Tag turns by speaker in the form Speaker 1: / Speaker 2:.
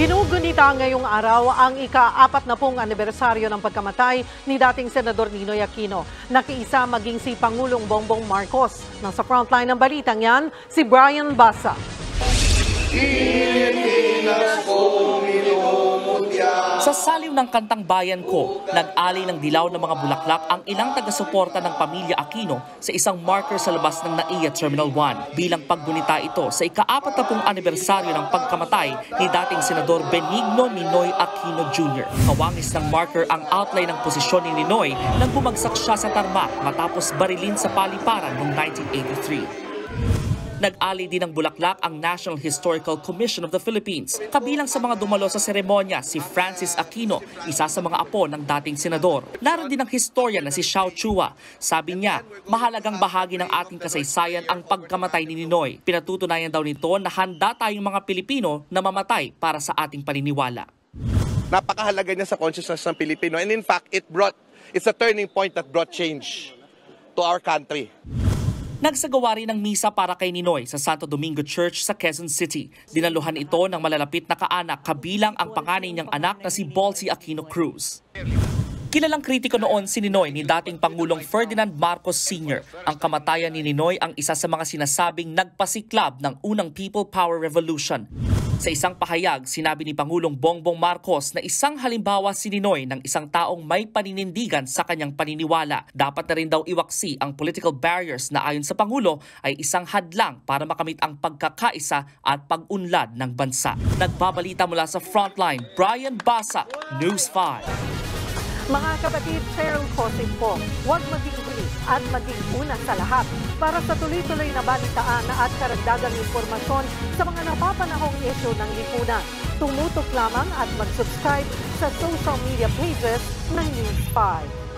Speaker 1: Ginugunita ngayong araw ang ika-40 anibersaryo ng pagkamatay ni dating Senador Ninoy Aquino. Nakiisa maging si Pangulong Bongbong Marcos. Nasa frontline ng balitang yan, si Brian Basa.
Speaker 2: Sa saliw ng Kantang Bayan Ko, nag-alay ng dilaw ng mga bulaklak ang ilang taga-suporta ng pamilya Aquino sa isang marker sa labas ng NAIA Terminal 1 bilang paggunita ito sa ika-40 anibersaryo ng pagkamatay ni dating Senador Benigno Ninoy Aquino Jr. Kawangis ng marker ang outline ng posisyon ni Ninoy nang bumagsak siya sa tarmac matapos barilin sa paliparan noong 1983. Nag-alay din ng bulaklak ang National Historical Commission of the Philippines. Kabilang sa mga dumalo sa seremonya si Francis Aquino, isa sa mga apo ng dating senador. Naroon din ang historian na si Xiao Chua. Sabi niya, mahalagang bahagi ng ating kasaysayan ang pagkamatay ni Ninoy. Pinatutunayan daw nito na handa tayong mga Pilipino na mamatay para sa ating paniniwala.
Speaker 3: Napakahalaga niya sa consciousness ng Pilipino, and in fact, it's a turning point that brought change to our country.
Speaker 2: Nagsagawa rin ng misa para kay Ninoy sa Santo Domingo Church sa Quezon City. Dinaluhan ito ng malalapit na kaanak kabilang ang panganay niyang anak na si Bolsie Aquino Cruz. Kilalang kritiko noon si Ninoy ni dating Pangulong Ferdinand Marcos Sr. Ang kamatayan ni Ninoy ang isa sa mga sinasabing nagpasiklab ng unang People Power Revolution. Sa isang pahayag, sinabi ni Pangulong Bongbong Marcos na isang halimbawa si Ninoy ng isang taong may paninindigan sa kanyang paniniwala. Dapat na rin daw iwaksi ang political barriers na ayon sa Pangulo ay isang hadlang para makamit ang pagkakaisa at pag-unlad ng bansa. Nagbabalita mula sa Frontline, Brian Basa, News 5.
Speaker 1: Mga kapatid, Cheryl Cosim po, huwag maging huli at maging una sa lahat para sa tuloy-tuloy na balitaan at karagdagang impormasyon sa mga napapanahong issue ng lipunan. Tumutok lamang at mag-subscribe sa social media pages ng News 5.